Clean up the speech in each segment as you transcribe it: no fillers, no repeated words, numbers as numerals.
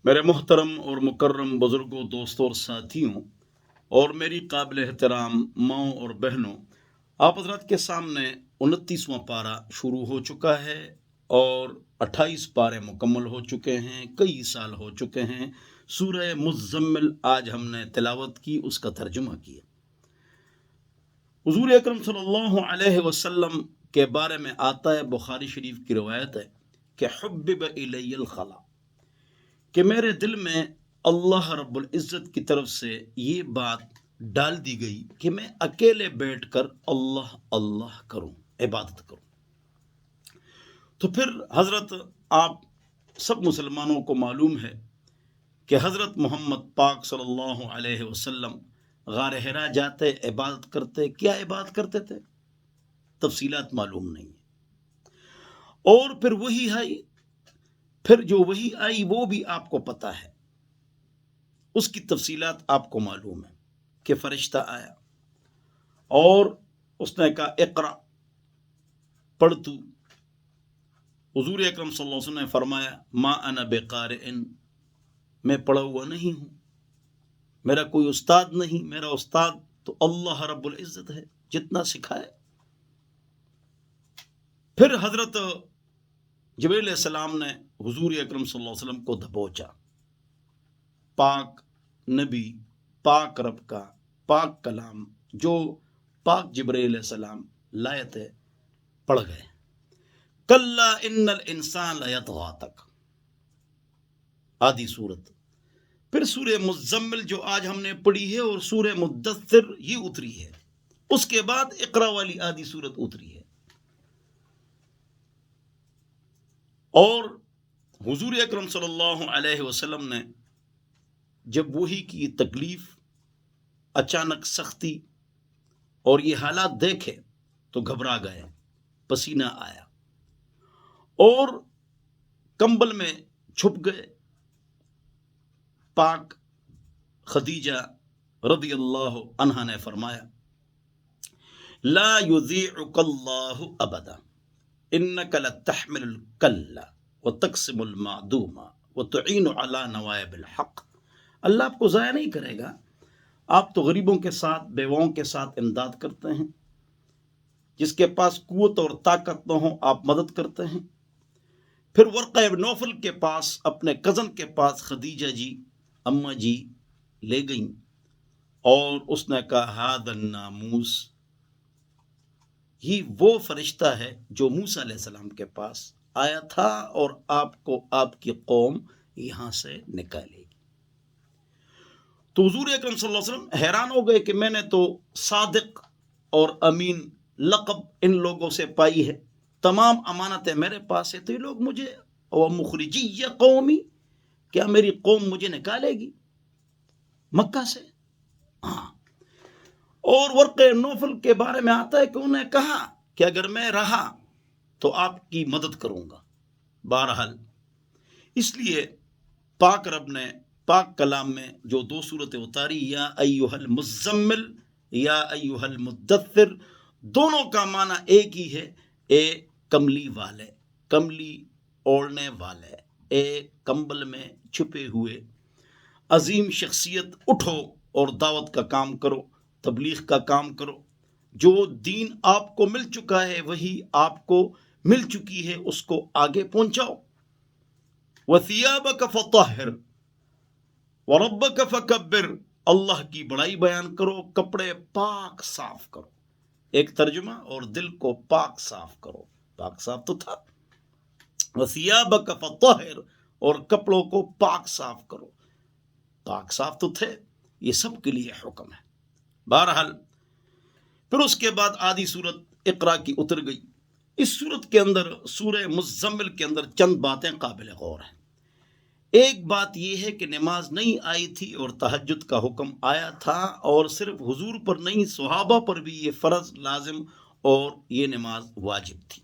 میرے محترم اور مکرم بزرگوں، دوستوں اور ساتھیوں، اور میری قابل احترام ماؤں اور بہنوں، آپ حضرات کے سامنے 29واں پارہ شروع ہو چکا ہے اور 28 پارے مکمل ہو چکے ہیں، کئی سال ہو چکے ہیں۔ سورہ مزمل آج ہم نے تلاوت کی، اس کا ترجمہ کیا۔ حضور اکرم صلی اللہ علیہ وسلم کے بارے میں آتا ہے، بخاری شریف کی روایت ہے کہ حبب الی الخلا، کہ میرے دل میں اللہ رب العزت کی طرف سے یہ بات ڈال دی گئی کہ میں اکیلے بیٹھ کر اللہ اللہ کروں، عبادت کروں۔ تو پھر حضرت آپ سب مسلمانوں کو معلوم ہے کہ حضرت محمد پاک صلی اللہ علیہ وسلم غار حرا جاتے، عبادت کرتے۔ کیا عبادت کرتے تھے؟ تفصیلات معلوم نہیں ہے۔ اور پھر وہی آئی، پھر جو وہی آئی وہ بھی آپ کو پتہ ہے، اس کی تفصیلات آپ کو معلوم ہے کہ فرشتہ آیا اور اس نے کہا اقرا، پڑھ تو۔ حضور اکرم صلی اللہ علیہ وسلم نے فرمایا ما انا بقارئ، میں پڑھا ہوا نہیں ہوں، میرا کوئی استاد نہیں، میرا استاد تو اللہ رب العزت ہے، جتنا سکھائے۔ پھر حضرت جبریل علیہ السلام نے حضور اکرم صلی اللہ علیہ وسلم کو دبوچا، پاک نبی، پاک رب کا پاک کلام جو پاک جبریل علیہ السلام لائے تھے پڑھ گئے۔ کلا ان الانسان لیطغی تک آدھی صورت۔ پھر سورہ مزمل جو آج ہم نے پڑھی ہے اور سورہ مدثر یہ اتری ہے، اس کے بعد اقرا والی آدھی صورت اتری ہے۔ اور حضور اکرم صلی اللہ علیہ وسلم نے جب وحی کی تکلیف، اچانک سختی اور یہ حالات دیکھے تو گھبرا گئے، پسینہ آیا اور کمبل میں چھپ گئے۔ پاک خدیجہ رضی اللہ عنہا نے فرمایا لا یضیعک اللہ ابدا انک لتحمل الکل وتقسم المعدوم وتعین علی نوائب الحق، اللہ آپ کو ضائع نہیں کرے گا، آپ تو غریبوں کے ساتھ، بیواؤں کے ساتھ امداد کرتے ہیں، جس کے پاس قوت اور طاقت نہ ہو آپ مدد کرتے ہیں۔ پھر ورقہ بن نوفل کے پاس، اپنے کزن کے پاس خدیجہ جی، اماں جی لے گئیں اور اس نے کہا ہذا الناموس، یہ وہ فرشتہ ہے جو موسیٰ علیہ السلام کے پاس آیا تھا اور آپ کو آپ کی قوم یہاں سے نکالے گی۔ تو حضور اکرم صلی اللہ علیہ وسلم حیران ہو گئے کہ میں نے تو صادق اور امین لقب ان لوگوں سے پائی ہے، تمام امانتیں میرے پاس ہے، تو یہ لوگ مجھے وَمُخْرِجِيَّ قَوْمِي، کیا میری قوم مجھے نکالے گی مکہ سے؟ ہاں۔ اور ورقہ نوفل کے بارے میں آتا ہے کہ انہوں نے کہا کہ اگر میں رہا تو آپ کی مدد کروں گا۔ بہرحال اس لیے پاک رب نے پاک کلام میں جو دو صورتیں اتاری، یا ایھا المزمل، یا ایھا المدثر، دونوں کا معنی ایک ہی ہے، اے کملی والے، کملی اوڑھنے والے، اے کمبل میں چھپے ہوئے عظیم شخصیت، اٹھو اور دعوت کا کام کرو، تبلیغ کا کام کرو، جو دین آپ کو مل چکا ہے وہی آپ کو مل چکی ہے، اس کو آگے پہنچاؤ۔ وَثِيَابَكَ فَطَهِّرْ وَرَبَّكَ فَكَبِّرْ، اللہ کی بڑائی بیان کرو، کپڑے پاک صاف کرو، ایک ترجمہ، اور دل کو پاک صاف کرو، پاک صاف تو تھا۔ وَثِيَابَكَ فَطَهِّرْ، اور کپڑوں کو پاک صاف کرو، پاک صاف تو تھے، یہ سب کے لیے حکم ہے۔ بہرحال پھر اس کے بعد آدھی صورت اقرا کی اتر گئی۔ اس صورت کے اندر، سورہ مزمل کے اندر چند باتیں قابل غور ہیں۔ ایک بات یہ ہے کہ نماز نہیں آئی تھی اور تہجد کا حکم آیا تھا، اور صرف حضور پر نہیں، صحابہ پر بھی یہ فرض، لازم اور یہ نماز واجب تھی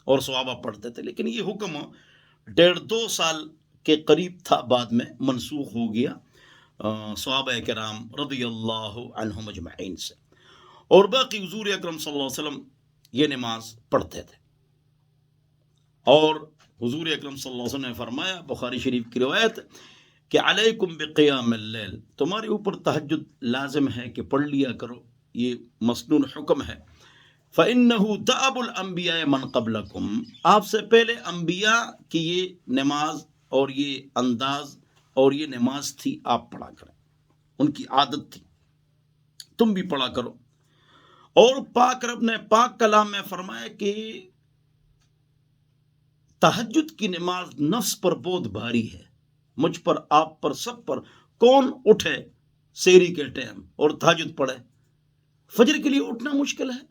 اور صحابہ پڑھتے تھے، لیکن یہ حکم 1.5-2 سال کے قریب تھا، بعد میں منسوخ ہو گیا صحابہ کرام رضی اللہ عنہم اجمعین سے، اور باقی حضور اکرم صلی اللہ علیہ وسلم یہ نماز پڑھتے تھے۔ اور حضور اکرم صلی اللہ علیہ وسلم نے فرمایا، بخاری شریف کی روایت، کہ علیکم بقیام اللیل، تمہارے اوپر تہجد لازم ہے کہ پڑھ لیا کرو، یہ مسنون حکم ہے۔ فَإِنَّهُ دَأَبُ الْأَنْبِيَاءِ مَنْ قَبْلَكُمْ، آپ سے پہلے انبیاء کی یہ نماز اور یہ انداز اور یہ نماز تھی، آپ پڑھا کریں، ان کی عادت تھی، تم بھی پڑھا کرو۔ اور پاک رب نے پاک کلام میں فرمایا کہ تہجد کی نماز نفس پر بہت بھاری ہے، مجھ پر، آپ پر، سب پر۔ کون اٹھے سحری کے ٹائم اور تہجد پڑھے؟ فجر کے لیے اٹھنا مشکل ہے،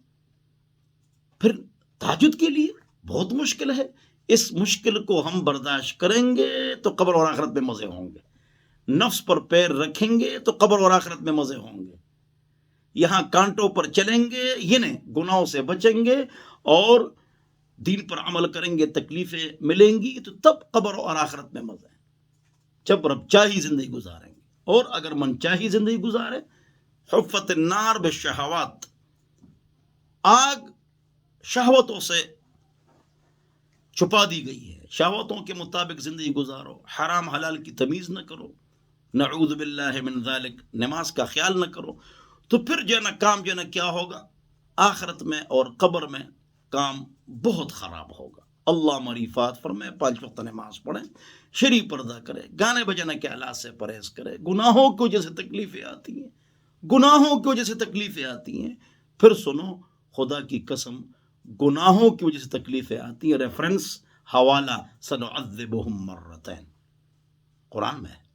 پھر تہجد کے لیے بہت مشکل ہے۔ اس مشکل کو ہم برداشت کریں گے تو قبر اور آخرت میں مزے ہوں گے، نفس پر پیر رکھیں گے تو قبر اور آخرت میں مزے ہوں گے، یہاں کانٹوں پر چلیں گے، یعنی گناہوں سے بچیں گے اور دین پر عمل کریں گے، تکلیفیں ملیں گی، تو تب قبر اور آخرت میں مزے ہیں، جب رب چاہی زندگی گزاریں گے۔ اور اگر من چاہی زندگی گزارے، حفت النار بالشہوات، آگ شہوتوں سے چھپا دی گئی ہے، شہوتوں کے مطابق زندگی گزارو، حرام حلال کی تمیز نہ کرو، نعوذ باللہ من ذالک، نماز کا خیال نہ کرو، تو پھر جو ہے نا کام جو ہے نا کیا ہوگا، آخرت میں اور قبر میں کام بہت خراب ہوگا۔ اللہ ہماری حفاظت فرمائے، 5 وقت نماز پڑھیں، شرعی پردہ کرے، گانے بجانے کے آلات سے پرہیز کرے، گناہوں کی وجہ سے تکلیفیں آتی ہیں، گناہوں کی وجہ سے تکلیفیں آتی ہیں، پھر سنو، خدا کی قسم، گناہوں کی وجہ سے تکلیفیں آتی ہیں، ریفرنس حوالہ سنعذبہم مرتین، قرآن میں ہے۔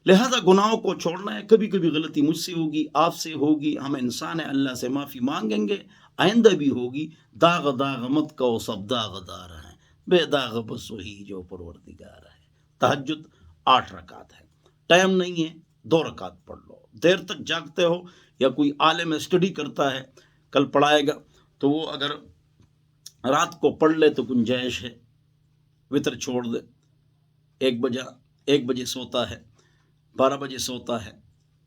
لہذا گناہوں کو چھوڑنا ہے، کبھی کبھی غلطی مجھ سے ہوگی، آپ سے ہوگی، ہم انسان ہیں، اللہ سے معافی مانگیں گے، آئندہ بھی ہوگی، داغ داغ مت کو سب داغ دار ہیں، بے داغ بس وہی جو پروردگار ہے۔ تہجد 8 رکعت ہے، ٹائم نہیں ہے 2 رکعت پڑھ لو، دیر تک جاگتے ہو یا کوئی عالم اسٹڈی کرتا ہے، کل پڑھائے گا، تو وہ اگر رات کو پڑھ لے تو گنجائش ہے، وتر چھوڑ دے، 1 بجے سوتا ہے، 12 بجے سوتا ہے،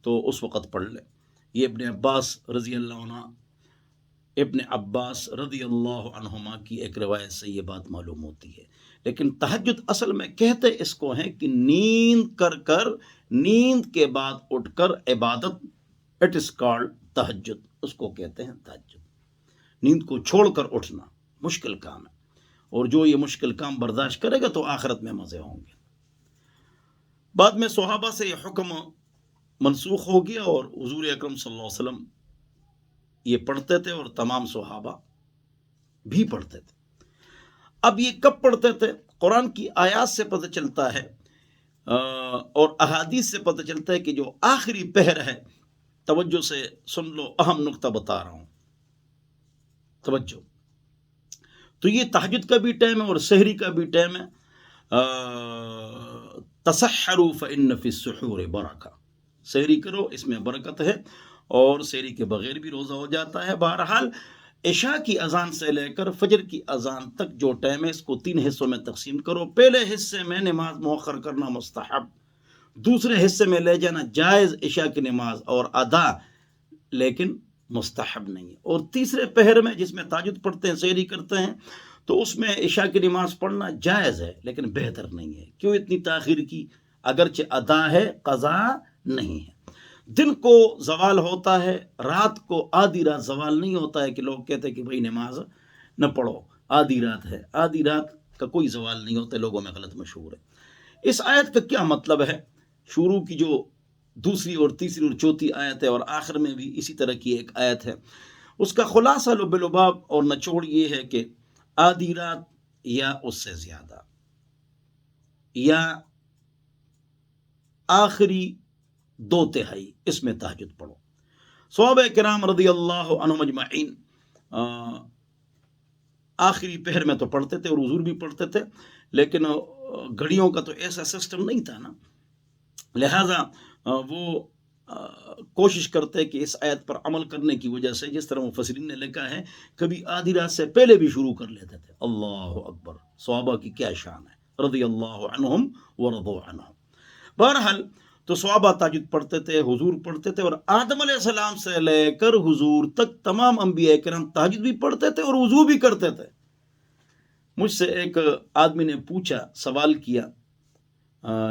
تو اس وقت پڑھ لے۔ یہ ابن عباس رضی اللہ عنہما کی ایک روایت سے یہ بات معلوم ہوتی ہے۔ لیکن تہجد اصل میں کہتے اس کو ہیں کہ نیند کر نیند کے بعد اٹھ کر عبادت، اٹ از کالڈ تہجد، اس کو کہتے ہیں تہجد۔ نیند کو چھوڑ کر اٹھنا مشکل کام ہے، اور جو یہ مشکل کام برداشت کرے گا تو آخرت میں مزے ہوں گے۔ بعد میں صحابہ سے یہ حکم منسوخ ہو گیا اور حضور اکرم صلی اللہ علیہ وسلم یہ پڑھتے تھے اور تمام صحابہ بھی پڑھتے تھے۔ اب یہ کب پڑھتے تھے؟ قرآن کی آیات سے پتہ چلتا ہے اور احادیث سے پتہ چلتا ہے کہ جو آخری پہر ہے، توجہ سے سن لو، اہم نقطہ بتا رہا ہوں، توجہ، تو یہ تہجد کا بھی ٹائم ہے اور سحری کا بھی ٹائم ہے۔ تسحروا فإن فی السحور برکہ، سحری کرو، اس میں برکت ہے، اور سحری کے بغیر بھی روزہ ہو جاتا ہے۔ بہرحال عشاء کی اذان سے لے کر فجر کی اذان تک جو ٹائم ہے، اس کو 3 حصوں میں تقسیم کرو۔ پہلے حصے میں نماز مؤخر کرنا مستحب، دوسرے حصے میں لے جانا جائز عشاء کی نماز اور ادا، لیکن مستحب نہیں ہے۔ اور تیسرے پہر میں جس میں تہجد پڑھتے ہیں، سحری کرتے ہیں، تو اس میں عشاء کی نماز پڑھنا جائز ہے، لیکن بہتر نہیں ہے۔ کیوں اتنی تاخیر کی؟ اگرچہ ادا ہے، قضا نہیں ہے۔ دن کو زوال ہوتا ہے، رات کو آدھی رات زوال نہیں ہوتا ہے کہ لوگ کہتے ہیں کہ بھائی نماز نہ پڑھو، آدھی رات ہے، آدھی رات کا کوئی زوال نہیں ہوتا، لوگوں میں غلط مشہور ہے۔ اس آیت کا کیا مطلب ہے؟ شروع کی جو دوسری اور تیسری اور چوتھی آیت ہے، اور آخر میں بھی اسی طرح کی ایک آیت ہے، اس کا خلاصہ لب لباب اور نچوڑ یہ ہے کہ آدھی رات یا اس سے زیادہ، یا آخری 2/3 اس میں تہجد پڑھو۔ صحابہ کرام رضی اللہ عنہم اجمعین آخری پہر میں تو پڑھتے تھے اور حضور بھی پڑھتے تھے، لیکن گھڑیوں کا تو ایسا سسٹم نہیں تھا نا، لہذا وہ کوشش کرتے کہ اس آیت پر عمل کرنے کی وجہ سے، جس طرح مفسرین نے لکھا ہے، کبھی آدھی رات سے پہلے بھی شروع کر لیتے تھے۔ اللہ اکبر، صحابہ کی کیا شان ہے، رضی اللہ عنہم ورضوا عنہم۔ بہرحال تو صحابہ تہجد پڑھتے تھے، حضور پڑھتے تھے، اور آدم علیہ السلام سے لے کر حضور تک تمام انبیاء کرام تہجد بھی پڑھتے تھے اور وضو بھی کرتے تھے۔ مجھ سے ایک آدمی نے پوچھا، سوال کیا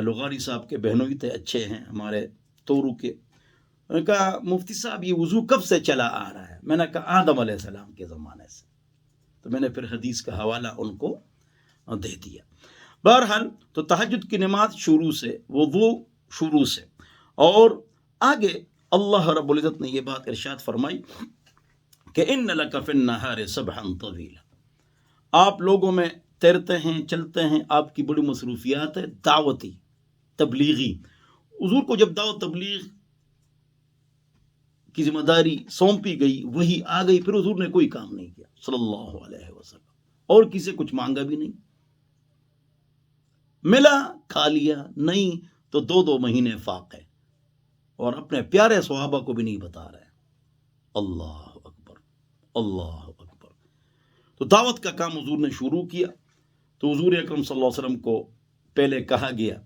لغاری صاحب کے بہنوئی تھے، اچھے ہیں ہمارے تورو کے. میں نے کہا مفتی صاحب یہ وضو کب سے چلا آ رہا ہے؟ میں نے کہا آدم علیہ السلام کے زمانے سے. تو میں نے پھر حدیث کا حوالہ ان کو دے دیا. بہرحال تو تہجد کی نماز شروع سے، وضو شروع سے، اور آگے اللہ رب العزت نے یہ بات ارشاد فرمائی کہ ان لک فی النہار سبحا طویلا. آپ لوگوں میں تیرتے ہیں، چلتے ہیں، آپ کی بڑی مصروفیات ہے دعوتی، تبلیغی. حضور کو جب دعوت تبلیغ کی ذمہ داری سونپی گئی، وہی آ گئی، پھر حضور نے کوئی کام نہیں کیا صلی اللہ علیہ وسلم، اور کسی سے کچھ مانگا بھی نہیں. ملا کھا لیا، نہیں تو 2 مہینے فاقے، اور اپنے پیارے صحابہ کو بھی نہیں بتا رہے. اللہ اکبر، اللہ اکبر. تو دعوت کا کام حضور نے شروع کیا. تو حضور اکرم صلی اللہ علیہ وسلم کو پہلے کہا گیا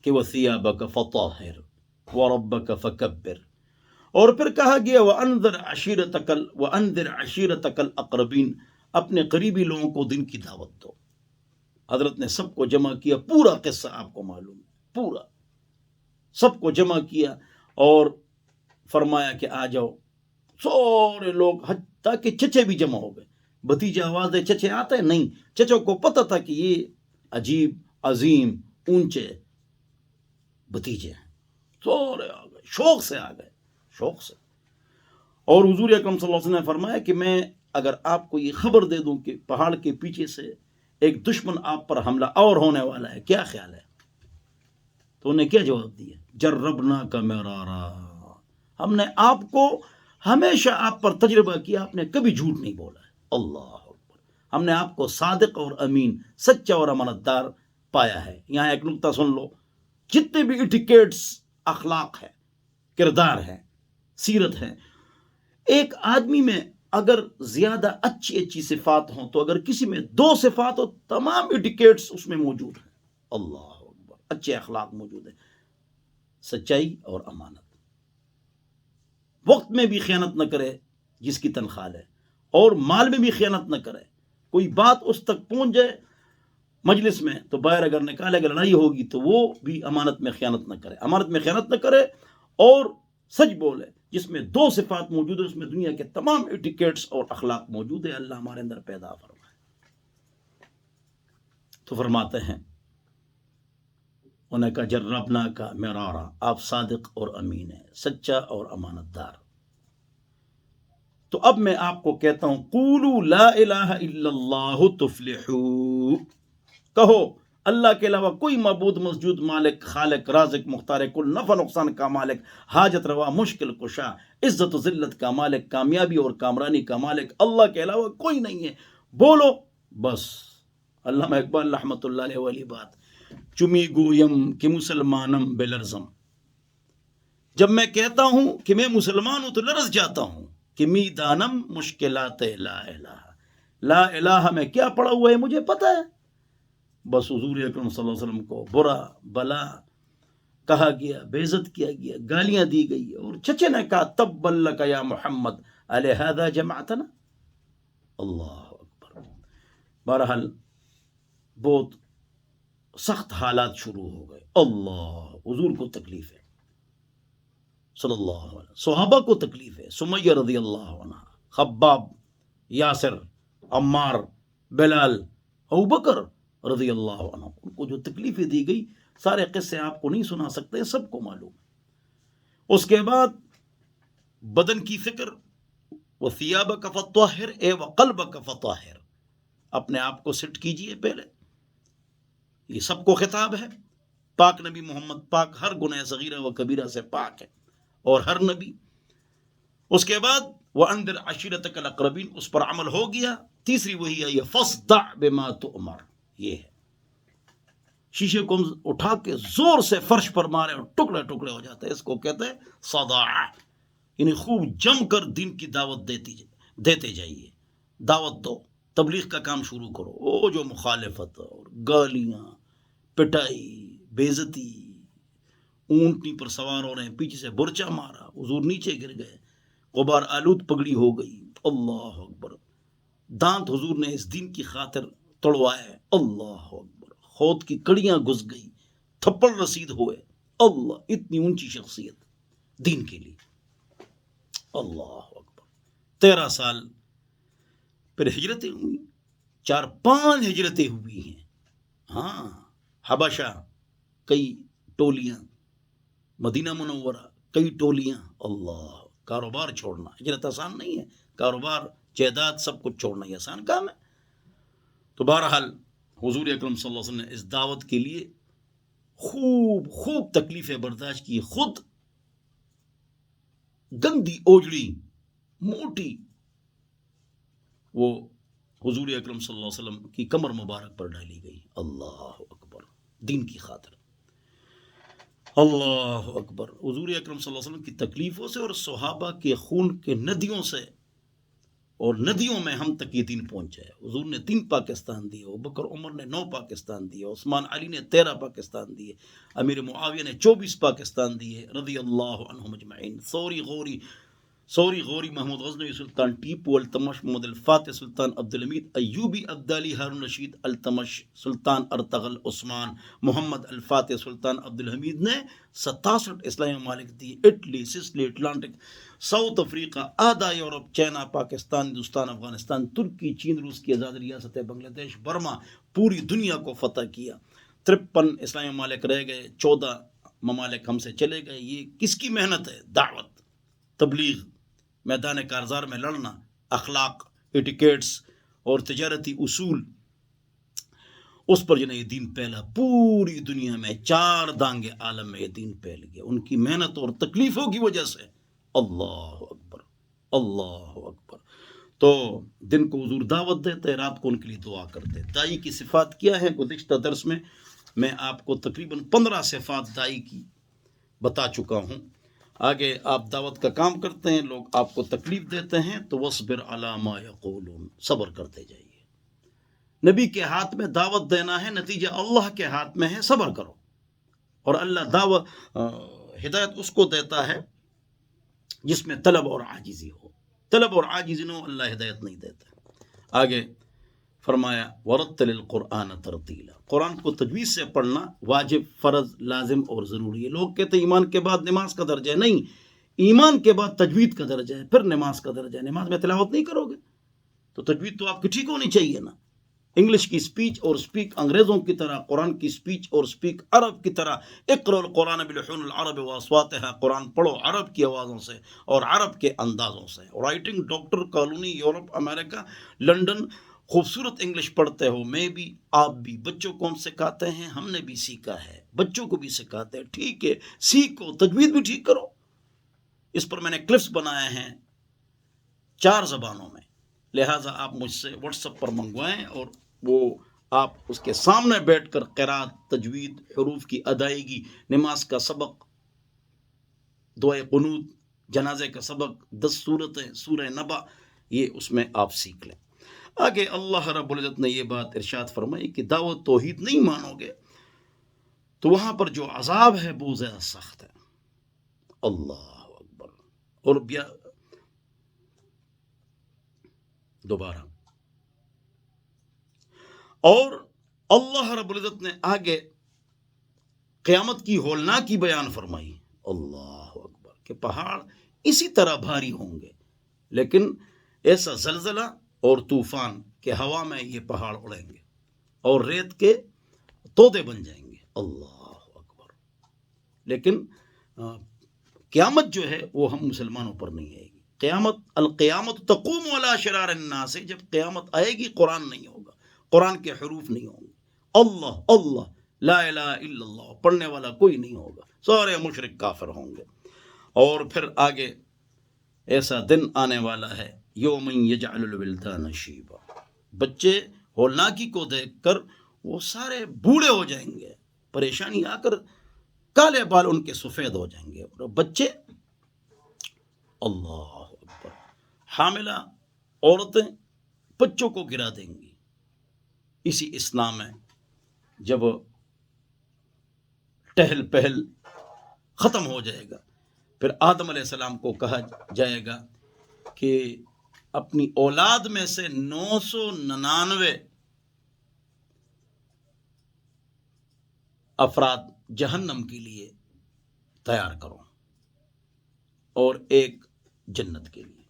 کہ وَثِيَابَكَ فَطَهِّرْ وَرَبَّكَ فَكَبِّرْ، اور پھر کہا گیا وَأَنذِرْ عَشِيرَتَكَ الْأَقْرَبِينَ، اپنے قریبی لوگوں کو دین کی دعوت دو. حضرت نے سب کو جمع کیا، پورا قصہ آپ کو معلوم ہے، پورا سب کو جمع کیا اور فرمایا کہ آ جاؤ. سارے لوگ، حتیٰ کہ چچے بھی جمع ہو گئے. بھتیجا آواز دے چچے آتے ہیں؟ نہیں، چچوں کو پتہ تھا کہ یہ عجیب، عظیم، اونچے بھتیجے ہیں. سارے آ گئے، شوق سے آ گئے، شوق سے. اور حضور اکرم صلی اللہ علیہ وسلم نے فرمایا کہ میں اگر آپ کو یہ خبر دے دوں کہ پہاڑ کے پیچھے سے ایک دشمن آپ پر حملہ اور ہونے والا ہے، کیا خیال ہے؟ تو انہیں کیا جواب دیا؟ جربنا کا مرارا، ہم نے آپ کو ہمیشہ آپ پر تجربہ کیا، آپ نے کبھی جھوٹ نہیں بولا ہے. اللہ اکبر. ہم نے آپ کو صادق اور امین، سچا اور امانت دار پایا ہے. یہاں ایک نقطہ سن لو، جتنے بھی ایٹیکیٹس، اخلاق ہے، کردار ہے، سیرت ہے، ایک آدمی میں اگر زیادہ اچھی اچھی صفات ہوں، تو اگر کسی میں 2 صفات ہو، تمام ایٹیکیٹس اس میں موجود ہیں. اللہ اکبر. اچھے اخلاق موجود ہیں، سچائی اور امانت، وقت میں بھی خیانت نہ کرے جس کی تنخواہ لے، اور مال میں بھی خیانت نہ کرے. کوئی بات اس تک پہنچ جائے مجلس میں تو باہر اگر نکالے، اگر لڑائی ہوگی تو وہ بھی امانت میں خیانت نہ کرے، امانت میں خیانت نہ کرے، اور سچ بولے. جس میں 2 صفات موجود ہے، اس میں دنیا کے تمام ایٹیکیٹس اور اخلاق موجود ہے. اللہ ہمارے اندر پیدا فرمائے. تو فرماتے ہیں انہیں کا جربنا کا مرارا، آپ صادق اور امین ہیں، سچا اور امانت دار. تو اب میں آپ کو کہتا ہوں، قولوا لا الہ الا اللہ تفلحوا، کہو اللہ کے علاوہ کوئی معبود، مسجود، مالک، خالق، رازق، مختار کل، نفع نقصان کا مالک، حاجت روا، مشکل کشا، عزت و ذلت کا مالک، کامیابی اور کامرانی کا مالک اللہ کے علاوہ کوئی نہیں ہے. بولو بس. علامہ اقبال رحمۃ اللہ علیہ والی بات، چمی گویم کہ مسلمانم بلرزم، جب میں کہتا ہوں کہ میں مسلمان ہوں تو لرز جاتا ہوں. کہ می دانم مشکلات لا الہ، لا الہ میں کیا پڑا ہوا ہے مجھے پتہ ہے. بس حضور اکرم صلی اللہ علیہ وسلم کو برا بلا کہا گیا، بے عزت کیا گیا، گالیاں دی گئی، اور چچے نے کہا تبا لک یا محمد الہذا جمعتنا. اللہ اکبر. بہرحال بہت سخت حالات شروع ہو گئے. اللہ، حضور کو تکلیف ہے صلی اللہ علیہ وسلم، صحابہ کو تکلیف ہے، سمیہ رضی اللہ عنہ، خباب، یاسر، عمار، بلال، ابوبکر رضی اللہ عنہ، ان کو جو تکلیفیں دی گئی، سارے قصے آپ کو نہیں سنا سکتے، سب کو معلوم. اس کے بعد بدن کی فکر، وَثِيَابَكَ فَطَهِّرْ اے وَقَلْبَكَ فَطَهِّرْ، اپنے آپ کو سیٹ کیجئے پہلے. یہ سب کو خطاب ہے. پاک نبی محمد پاک ہر گناہ صغیرہ و کبیرہ سے پاک ہے، اور ہر نبی. اس کے بعد وَأَنذِرْ عَشِيرَتَكَ الْأَقْرَبِينَ، اس پر عمل ہو گیا. تیسری وہی آئی ہے فَاصْدَعْ بِمَا تُؤْمَرْ، یہ ہے شیشے کو اٹھا کے زور سے فرش پر مارے اور ٹکڑے ٹکڑے ہو جاتے ہیں، اس کو کہتے ہیں صداع. یعنی خوب جم کر دین کی دعوت دیتے جائیے، دعوت دو، تبلیغ کا کام شروع کرو. وہ جو مخالفت اور گالیاں، پٹائی، بے عزتی، اونٹنی پر سوار ہو رہے ہیں، پیچھے سے برچا مارا، حضور نیچے گر گئے، غبار آلود پگڑی ہو گئی. اللہ اکبر. دانت حضور نے اس دین کی خاطر توڑوائے. اللہ اکبر. خود کی کڑیاں گھس گئی، تھپڑ رسید ہوئے. اللہ، اتنی اونچی شخصیت دین کے لیے. اللہ اکبر. 13 سال پھر ہجرتیں ہوئی، 4-5 ہجرتیں ہوئی ہیں. ہاں، حبشہ کئی ٹولیاں، مدینہ منورہ کئی ٹولیاں. اللہ، کاروبار چھوڑنا ہجرت آسان نہیں ہے. کاروبار، جائیداد، سب کچھ چھوڑنا یہ آسان کام ہے. تو بہرحال حضور اکرم صلی اللہ علیہ وسلم نے اس دعوت کے لیے خوب تکلیفیں برداشت کی. خود گندی اوجڑی موٹی وہ حضور اکرم صلی اللہ علیہ وسلم کی کمر مبارک پر ڈالی گئی. اللہ اکبر. دین کی خاطر. اللہ اکبر. حضور اکرم صلی اللہ علیہ وسلم کی تکلیفوں سے اور صحابہ کے خون کے ندیوں سے اور ندیوں میں ہم تک یہ دین پہنچا ہے. حضور نے 3 پاکستان دیے، ابوبکر عمر نے 9 پاکستان دیے، عثمان علی نے 13 پاکستان دیے، امیر معاویہ نے 24 پاکستان دیے رضی اللہ عنہم اجمعین. Suri Ghori, Mahmud Ghaznavi, Sultan Tipu, Iltutmish, Muhammad al-Fatih, Sultan Abdulhamid Ayyubi, Abdali, Harun Rashid, Iltutmish, Sultan Ertugrul, Osman, Muhammad al-Fatih, Sultan Abdulhamid نے 67 اسلامی ممالک دی. Italy, Sicily, Atlantic, South Africa, آدھا یورپ، چائنا، پاکستان، ہندوستان، افغانستان، ترکی، چین، روس کی آزاد ریاستیں، بنگلہ دیش، برما، پوری دنیا کو فتح کیا. 53 اسلامی ممالک رہ گئے، 14 ممالک ہم سے چلے گئے. یہ کس کی محنت ہے؟ دعوت، تبلیغ، میدان کارزار میں لڑنا، اخلاق، ایٹیکیٹس اور تجارتی اصول، اس پر جنہیں یہ دین پھیلا. پوری دنیا میں 4 دانگے عالم میں یہ دین پھیل گیا ان کی محنت اور تکلیفوں کی وجہ سے. اللہ اکبر. اللہ اکبر. تو دن کو حضور دعوت دیتے، رات کو ان کے لیے دعا کرتے. دائی کی صفات کیا ہے؟ گزشتہ درس میں آپ کو تقریباً 15 صفات دائی کی بتا چکا ہوں. آگے آپ دعوت کا کام کرتے ہیں، لوگ آپ کو تکلیف دیتے ہیں تو وَاصْبِرْ عَلَىٰ مَا يَقُولُونَ، صبر کرتے جائیے. نبی کے ہاتھ میں دعوت دینا ہے، نتیجہ اللہ کے ہاتھ میں ہے، صبر کرو. اور اللہ دعوت ہدایت اس کو دیتا ہے جس میں طلب اور عاجزی ہو. طلب اور عاجزی نہ ہو، اللہ ہدایت نہیں دیتا. آگے فرمایا وَرَتِّلِ الْقُرْآنَ تَرْتِيلًا، قرآن کو تجوید سے پڑھنا واجب، فرض، لازم اور ضروری ہے. لوگ کہتے ہیں ایمان کے بعد نماز کا درجہ ہے. نہیں، ایمان کے بعد تجوید کا درجہ ہے، پھر نماز کا درجہ ہے. نماز میں تلاوت نہیں کرو گے تو تجوید تو آپ کی ٹھیک ہونی چاہیے نا. انگلش کی سپیچ اور سپیک انگریزوں کی طرح، قرآن کی سپیچ اور سپیک عرب کی طرح. اقرأ القرآن بلحون العرب واصواتها، قرآن پڑھو عرب کی آوازوں سے اور عرب کے اندازوں سے. رائٹنگ ڈاکٹر، کالونی، یورپ، امریکہ، لنڈن، خوبصورت انگلش پڑھتے ہو. میں بھی، آپ بھی. بچوں کو ہم سکھاتے ہیں، ہم نے بھی سیکھا ہے، بچوں کو بھی سکھاتے ہیں. ٹھیک ہے، سیکھو، تجوید بھی ٹھیک کرو. اس پر میں نے کلپس بنائے ہیں 4 زبانوں میں، لہٰذا آپ مجھ سے واٹس ایپ پر منگوائیں اور وہ آپ اس کے سامنے بیٹھ کر قرات، تجوید، حروف کی ادائیگی، نماز کا سبق، دعائے قنوت، جنازے کا سبق، 10 سورتیں، سورہ نبا، یہ اس میں آپ سیکھ لیں. آگے اللہ رب العزت نے یہ بات ارشاد فرمائی کہ دعوت توحید نہیں مانو گے تو وہاں پر جو عذاب ہے بہت زیادہ سخت ہے. اللہ اکبر. اور دوبارہ اور اللہ رب العزت نے آگے قیامت کی ہولناکی بیان فرمائی. اللہ اکبر. کہ پہاڑ اسی طرح بھاری ہوں گے، لیکن ایسا زلزلہ اور طوفان کہ ہوا میں یہ پہاڑ اڑیں گے اور ریت کے تودے بن جائیں گے. اللہ اکبر. لیکن قیامت جو ہے وہ ہم مسلمانوں پر نہیں آئے گی. القیامت تقوم علی شرار الناس، جب قیامت آئے گی قرآن نہیں ہوگا، قرآن کے حروف نہیں ہوں گے، اللہ اللہ لا الہ الا اللہ پڑھنے والا کوئی نہیں ہوگا، سارے مشرک کافر ہوں گے. اور پھر آگے ایسا دن آنے والا ہے یوم یجعل الولدان شیبا، بچے ہولناکی کو دیکھ کر وہ سارے بوڑھے ہو جائیں گے، پریشانی آ کر کالے بال ان کے سفید ہو جائیں گے. اور بچے، اللہ اکبر، حاملہ عورتیں بچوں کو گرا دیں گی. اسی اسلام میں جب ٹہل پہل ختم ہو جائے گا، پھر آدم علیہ السلام کو کہا جائے گا کہ اپنی اولاد میں سے 999 افراد جہنم کے لیے تیار کرو اور ایک جنت کے لیے،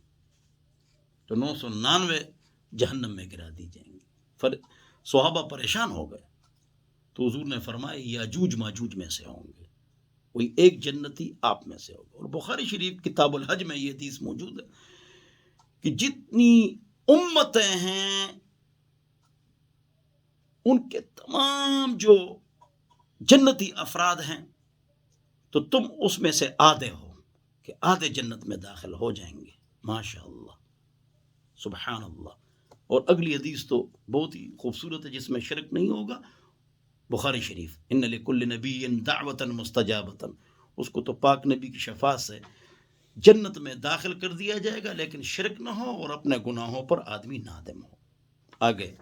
تو 999 جہنم میں گرا دی جائیں گی۔ صحابہ پریشان ہو گئے، تو حضور نے فرمایا یاجوج ماجوج میں سے ہوں گے، کوئی ایک جنتی آپ میں سے ہوگا۔ اور بخاری شریف کتاب الحج میں یہ حدیث موجود ہے کہ جتنی امتیں ہیں ان کے تمام جو جنتی افراد ہیں، تو تم اس میں سے آدھے ہو کہ آدھے جنت میں داخل ہو جائیں گے۔ ماشاء اللہ، سبحان اللہ۔ اور اگلی حدیث تو بہت ہی خوبصورت ہے، جس میں شرک نہیں ہوگا، بخاری شریف، ان لکل نبی دعوۃ مستجابۃ، اس کو تو پاک نبی کی شفاعت سے جنت میں داخل کر دیا جائے گا، لیکن شرک نہ ہو اور اپنے گناہوں پر آدمی نادم ہو۔ آگے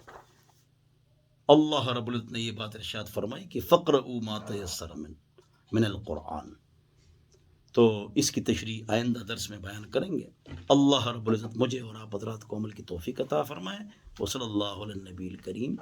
اللہ رب العزت نے یہ بات ارشاد فرمائی کہ فقرؤوا ما تیسر من القرآن، تو اس کی تشریح آئندہ درس میں بیان کریں گے۔ اللہ رب العزت مجھے اور آپ حضرات کو عمل کی توفیق عطا فرمائے۔ وصلی اللہ علی النبی الکریم۔